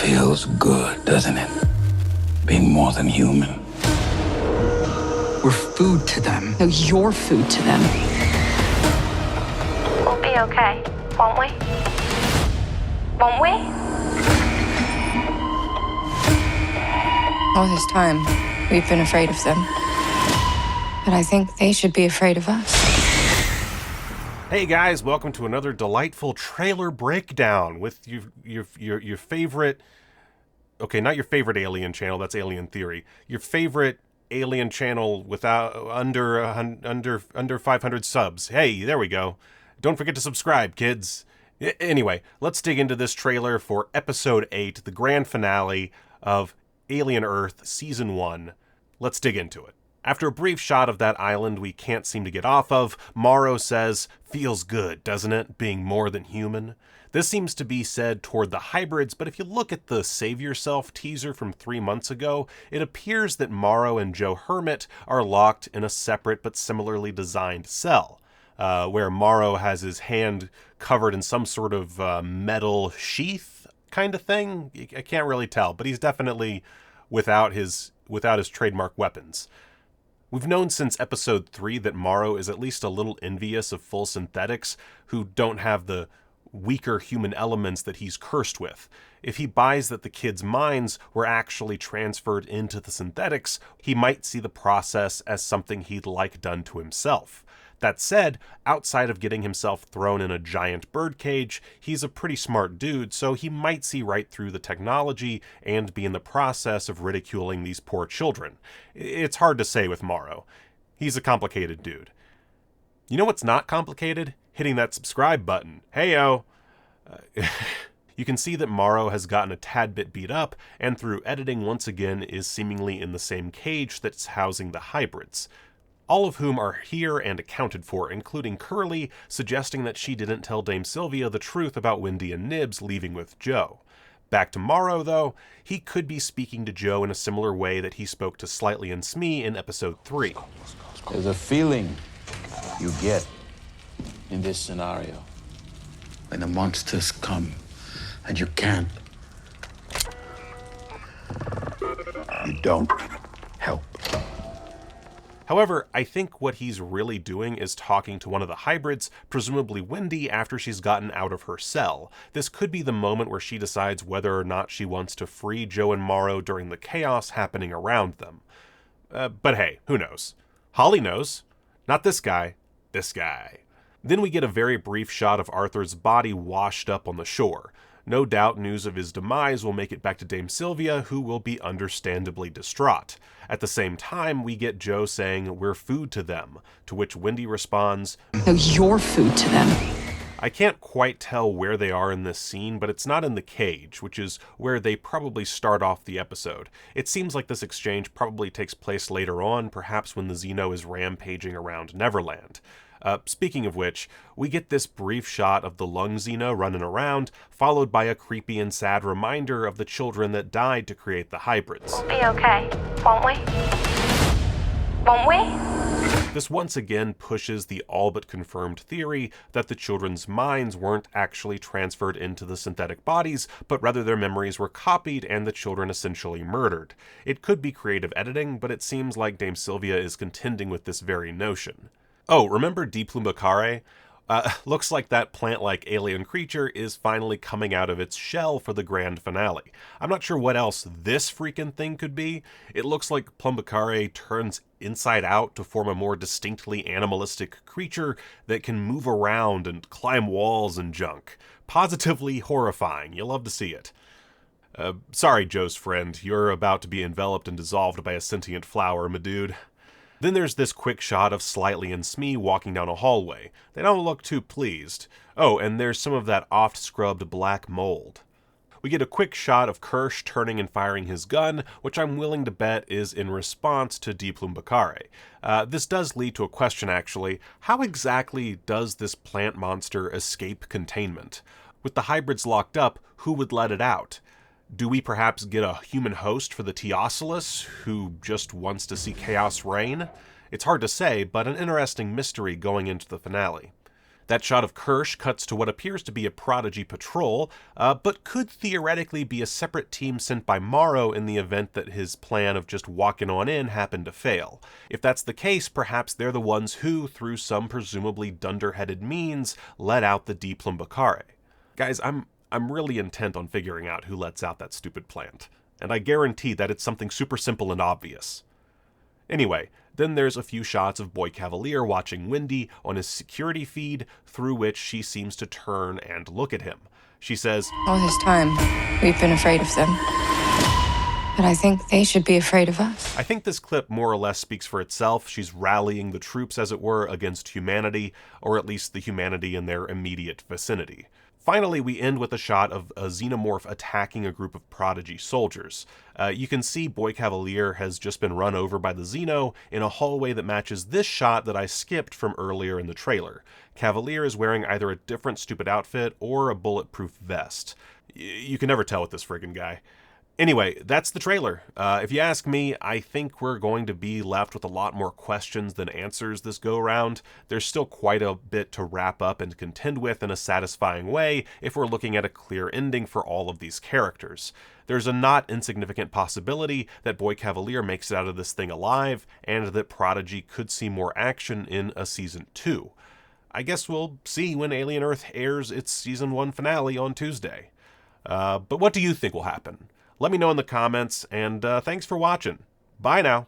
Feels good, doesn't it? Being more than human. We're food to them. No, you're food to them. We'll be okay, won't we? Won't we? All this time, we've been afraid of them. But I think they should be afraid of us. Hey guys, welcome to another delightful trailer breakdown with your favorite, okay, not your favorite Alien channel, that's Alien Theory. Your favorite Alien channel without under 500 subs. Hey, there we go. Don't forget to subscribe, kids. Anyway, let's dig into this trailer for episode 8, the grand finale of Alien Earth Season 1. Let's dig into it. After a brief shot of that island we can't seem to get off of, Marrow says, "Feels good, doesn't it, being more than human?" This seems to be said toward the hybrids, but if you look at the Save Yourself teaser from 3 months ago, it appears that Marrow and Joe Hermit are locked in a separate but similarly designed cell, where Marrow has his hand covered in some sort of metal sheath kind of thing. I can't really tell, but he's definitely without his trademark weapons. We've known since episode 3 that Marrow is at least a little envious of full synthetics who don't have the weaker human elements that he's cursed with. If he buys that the kids' minds were actually transferred into the synthetics, he might see the process as something he'd like done to himself. That said, outside of getting himself thrown in a giant birdcage, he's a pretty smart dude, so he might see right through the technology and be in the process of ridiculing these poor children. It's hard to say with Marrow. He's a complicated dude. You know what's not complicated? Hitting that subscribe button. Heyo! You can see that Marrow has gotten a tad bit beat up, and through editing once again is seemingly in the same cage that's housing the hybrids. All of whom are here and accounted for, including Curly, suggesting that she didn't tell Dame Sylvia the truth about Wendy and Nibs leaving with Joe. Back to Marrow, though, he could be speaking to Joe in a similar way that he spoke to Slightly and Smee in episode 3. There's a feeling you get in this scenario. When the monsters come and you can't, you don't help. However, I think what he's really doing is talking to one of the hybrids, presumably Wendy, after she's gotten out of her cell. This could be the moment where she decides whether or not she wants to free Joe and Marrow during the chaos happening around them. But hey, who knows? Holly knows. Not this guy. This guy. Then we get a very brief shot of Arthur's body washed up on the shore. No doubt news of his demise will make it back to Dame Sylvia, who will be understandably distraught. At the same time, we get Joe saying, "We're food to them," to which Wendy responds, No, you're food to them. I can't quite tell where they are in this scene, but it's not in the cage, which is where they probably start off the episode. It seems like this exchange probably takes place later on, perhaps when the Xeno is rampaging around Neverland. Speaking of which, we get this brief shot of the lung Xeno running around, followed by a creepy and sad reminder of the children that died to create the hybrids. We'll be okay, won't we? Won't we? This once again pushes the all but confirmed theory that the children's minds weren't actually transferred into the synthetic bodies, but rather their memories were copied and the children essentially murdered. It could be creative editing, but it seems like Dame Sylvia is contending with this very notion. Oh, remember Diplumbacare? Looks like that plant-like alien creature is finally coming out of its shell for the grand finale. I'm not sure what else this freaking thing could be. It looks like Plumbacare turns inside out to form a more distinctly animalistic creature that can move around and climb walls and junk. Positively horrifying. You'll love to see it. Sorry, Joe's friend. You're about to be enveloped and dissolved by a sentient flower, my dude. Then there's this quick shot of Slightly and Smee walking down a hallway. They don't look too pleased. Oh, and there's some of that oft-scrubbed black mold. We get a quick shot of Kirsch turning and firing his gun, which I'm willing to bet is in response to Diplumbacare. This does lead to a question, actually. How exactly does this plant monster escape containment? With the hybrids locked up, who would let it out? Do we perhaps get a human host for the Teocelus, who just wants to see chaos reign? It's hard to say, but an interesting mystery going into the finale. That shot of Kirsch cuts to what appears to be a Prodigy patrol, but could theoretically be a separate team sent by Marrow in the event that his plan of just walking on in happened to fail. If that's the case, perhaps they're the ones who, through some presumably dunderheaded means, let out the Diplombacara. Guys, I'm really intent on figuring out who lets out that stupid plant, and I guarantee that it's something super simple and obvious. Anyway, then there's a few shots of Boy Cavalier watching Wendy on his security feed, through which she seems to turn and look at him. She says, All this time, we've been afraid of them. But I think they should be afraid of us. I think this clip more or less speaks for itself. She's rallying the troops, as it were, against humanity, or at least the humanity in their immediate vicinity. Finally, we end with a shot of a xenomorph attacking a group of Prodigy soldiers. You can see Boy Cavalier has just been run over by the Xeno in a hallway that matches this shot that I skipped from earlier in the trailer. Cavalier is wearing either a different stupid outfit or a bulletproof vest. You can never tell with this friggin' guy. Anyway, that's the trailer. If you ask me, I think we're going to be left with a lot more questions than answers this go-round. There's still quite a bit to wrap up and contend with in a satisfying way if we're looking at a clear ending for all of these characters. There's a not insignificant possibility that Boy Cavalier makes it out of this thing alive, and that Prodigy could see more action in a Season 2. I guess we'll see when Alien Earth airs its Season 1 finale on Tuesday. But what do you think will happen? Let me know in the comments, and thanks for watching. Bye now.